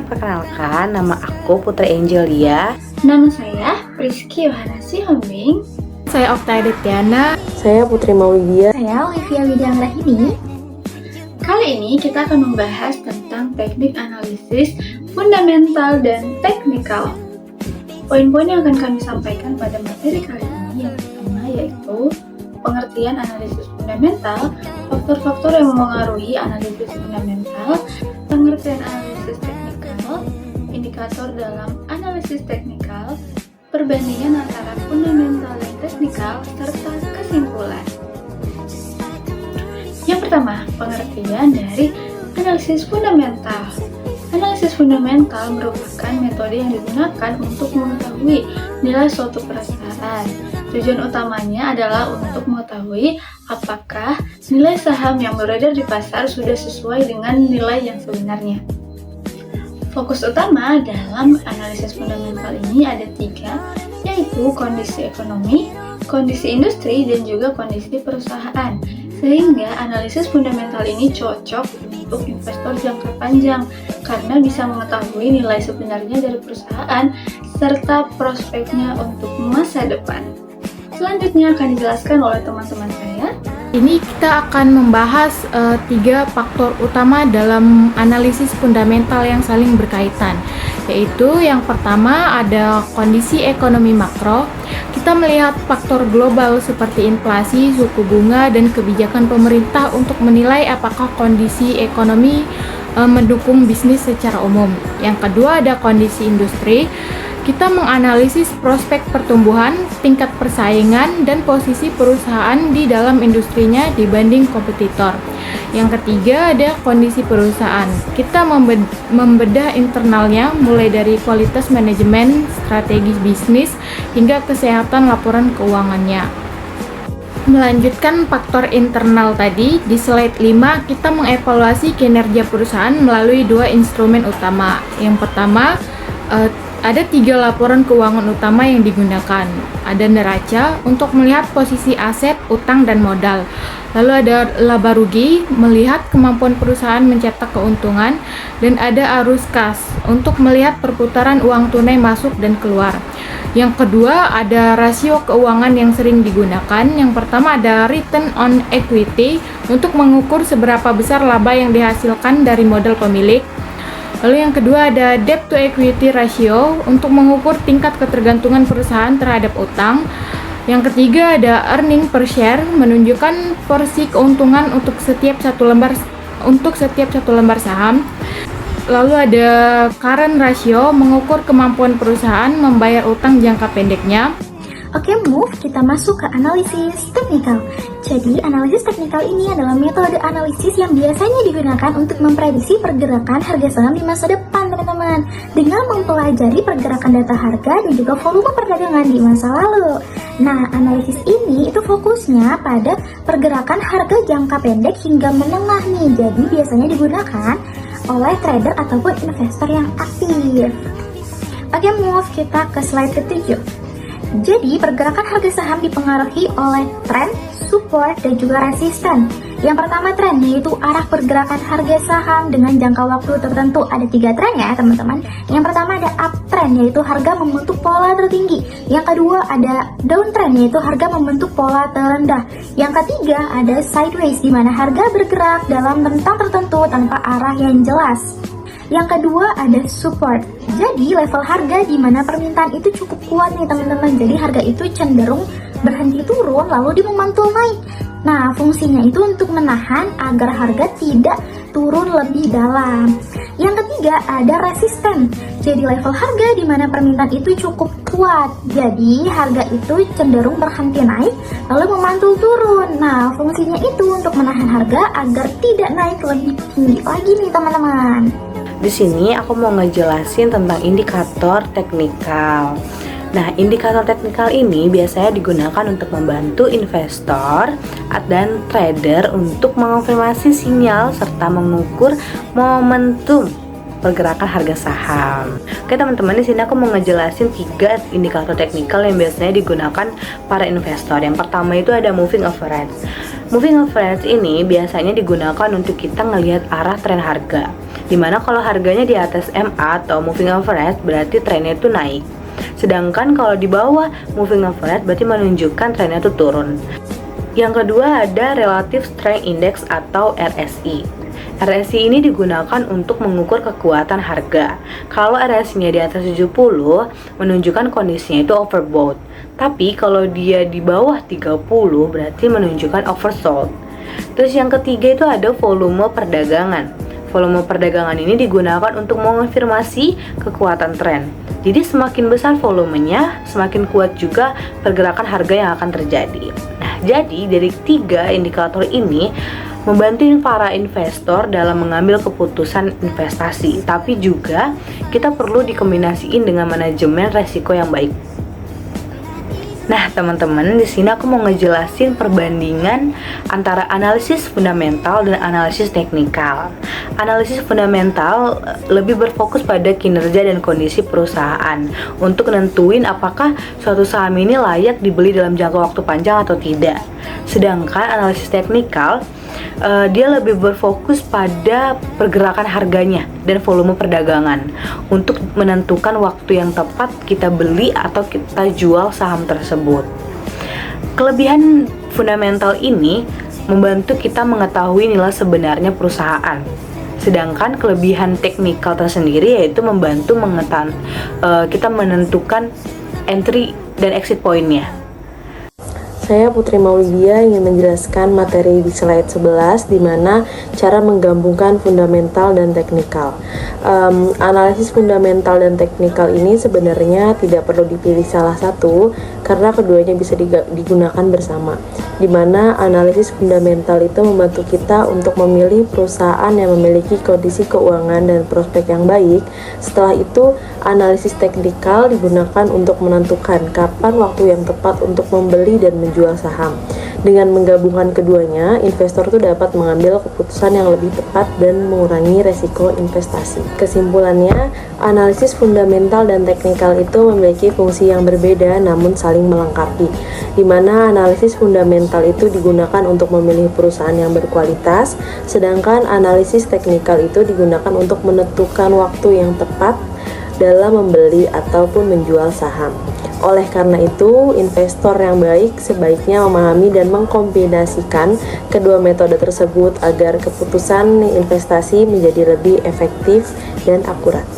perkenalkan, nama aku Putri Angelia. Nama saya Rizky Yohana Sihombing. Saya Okta Aditya. Saya Putri Maulidia. Saya Olivia Widiangrahini. Kali ini kita akan membahas tentang teknik analisis fundamental dan teknikal. Poin-poin yang akan kami sampaikan pada materi kali ini yang pertama yaitu pengertian analisis fundamental, faktor-faktor yang mempengaruhi analisis fundamental, pengertian analisis teknikal, indikator dalam analisis teknikal, perbandingan antara fundamental dan teknikal, serta kesimpulan. Yang pertama, pengertian dari analisis fundamental. Analisis fundamental merupakan metode yang digunakan untuk mengetahui nilai suatu perusahaan. Tujuan utamanya adalah untuk mengetahui apakah nilai saham yang beredar di pasar sudah sesuai dengan nilai yang sebenarnya. Fokus utama dalam analisis fundamental ini ada 3, yaitu kondisi ekonomi, kondisi industri, dan juga kondisi perusahaan. Sehingga analisis fundamental ini cocok untuk investor jangka panjang karena bisa mengetahui nilai sebenarnya dari perusahaan serta prospeknya untuk masa depan. Selanjutnya akan dijelaskan oleh teman-teman saya. Ini kita akan membahas 3 faktor utama dalam analisis fundamental yang saling berkaitan, yaitu yang pertama ada kondisi ekonomi makro. Kita melihat faktor global seperti inflasi, suku bunga, dan kebijakan pemerintah untuk menilai apakah kondisi ekonomi mendukung bisnis secara umum. Yang kedua ada kondisi industri. Kita menganalisis prospek pertumbuhan, tingkat persaingan, dan posisi perusahaan di dalam industrinya dibanding kompetitor. Yang ketiga ada kondisi perusahaan. Kita membedah internalnya mulai dari kualitas manajemen, strategi bisnis, hingga kesehatan laporan keuangannya. Melanjutkan faktor internal tadi, di slide 5 kita mengevaluasi kinerja perusahaan melalui 2 instrumen utama. Yang pertama, ada 3 laporan keuangan utama yang digunakan. Ada neraca untuk melihat posisi aset, utang, dan modal. Lalu ada laba rugi, melihat kemampuan perusahaan mencetak keuntungan. Dan ada arus kas, untuk melihat perputaran uang tunai masuk dan keluar. Yang kedua ada rasio keuangan yang sering digunakan. Yang pertama ada return on equity, untuk mengukur seberapa besar laba yang dihasilkan dari modal pemilik. Lalu yang kedua ada debt to equity ratio, untuk mengukur tingkat ketergantungan perusahaan terhadap utang. Yang ketiga ada earning per share, menunjukkan porsi keuntungan untuk setiap satu lembar saham. Lalu ada current ratio, mengukur kemampuan perusahaan membayar utang jangka pendeknya. Oke, move, kita masuk ke analisis teknikal. Jadi, analisis teknikal ini adalah metode analisis yang biasanya digunakan untuk memprediksi pergerakan harga saham di masa depan, teman-teman. Dengan mempelajari pergerakan data harga dan juga volume perdagangan di masa lalu. Nah, analisis ini itu fokusnya pada pergerakan harga jangka pendek hingga menengah nih. Jadi, biasanya digunakan oleh trader ataupun investor yang aktif. Oke, move, kita ke slide ke-7. Jadi, pergerakan harga saham dipengaruhi oleh tren, support, dan juga resisten. Yang pertama tren, yaitu arah pergerakan harga saham dengan jangka waktu tertentu. Ada 3 tren ya teman-teman. Yang pertama ada uptrend, yaitu harga membentuk pola tertinggi. Yang kedua ada downtrend, yaitu harga membentuk pola terendah. Yang ketiga ada sideways, di mana harga bergerak dalam rentang tertentu tanpa arah yang jelas. Yang kedua ada support. Jadi level harga di mana permintaan itu cukup kuat nih teman-teman. Jadi harga itu cenderung berhenti turun lalu dia memantul naik. Nah, fungsinya itu untuk menahan agar harga tidak turun lebih dalam. Yang ketiga ada resisten. Jadi level harga di mana permintaan itu cukup kuat. Jadi harga itu cenderung berhenti naik lalu memantul turun. Nah, fungsinya itu untuk menahan harga agar tidak naik lebih tinggi lagi nih teman-teman. Di sini aku mau ngejelasin tentang indikator teknikal. Nah, indikator teknikal ini biasanya digunakan untuk membantu investor dan trader untuk mengonfirmasi sinyal serta mengukur momentum pergerakan harga saham. Oke teman-teman, di sini aku mau ngejelasin 3 indikator teknikal yang biasanya digunakan para investor. Yang pertama itu ada moving average. Moving average ini biasanya digunakan untuk kita ngelihat arah tren harga. Dimana kalau harganya di atas MA atau moving average berarti trennya itu naik. Sedangkan kalau di bawah moving average berarti menunjukkan trennya itu turun. Yang kedua ada Relative Strength Index atau RSI. RSI ini digunakan untuk mengukur kekuatan harga. Kalau RSI-nya di atas 70, menunjukkan kondisinya itu overbought. Tapi kalau dia di bawah 30, berarti menunjukkan oversold. Terus yang ketiga itu ada volume perdagangan. Volume perdagangan ini digunakan untuk mengonfirmasi kekuatan tren. Jadi semakin besar volumenya, semakin kuat juga pergerakan harga yang akan terjadi. Nah, jadi dari 3 indikator ini membantu para investor dalam mengambil keputusan investasi, tapi juga kita perlu dikombinasiin dengan manajemen resiko yang baik. Nah, teman-teman, di sini aku mau ngejelasin perbandingan antara analisis fundamental dan analisis teknikal. Analisis fundamental lebih berfokus pada kinerja dan kondisi perusahaan untuk nentuin apakah suatu saham ini layak dibeli dalam jangka waktu panjang atau tidak. Sedangkan analisis teknikal dia lebih berfokus pada pergerakan harganya dan volume perdagangan untuk menentukan waktu yang tepat kita beli atau kita jual saham tersebut. Kelebihan fundamental ini membantu kita mengetahui nilai sebenarnya perusahaan. Sedangkan kelebihan teknikal tersendiri yaitu membantu kita menentukan entry dan exit point-nya. Saya Putri Maulidia ingin menjelaskan materi di slide 11 di mana cara menggabungkan fundamental dan teknikal. Analisis fundamental dan teknikal ini sebenarnya tidak perlu dipilih salah satu karena keduanya bisa digunakan bersama. Di mana analisis fundamental itu membantu kita untuk memilih perusahaan yang memiliki kondisi keuangan dan prospek yang baik. Setelah itu, analisis teknikal digunakan untuk menentukan kapan waktu yang tepat untuk membeli dan menjual saham. Dengan menggabungkan keduanya, investor itu dapat mengambil keputusan yang lebih tepat dan mengurangi resiko investasi. Kesimpulannya, analisis fundamental dan teknikal itu memiliki fungsi yang berbeda namun saling melengkapi, di mana analisis fundamental itu digunakan untuk memilih perusahaan yang berkualitas, sedangkan analisis teknikal itu digunakan untuk menentukan waktu yang tepat dalam membeli ataupun menjual saham. Oleh karena itu, investor yang baik sebaiknya memahami dan mengkombinasikan kedua metode tersebut agar keputusan investasi menjadi lebih efektif dan akurat.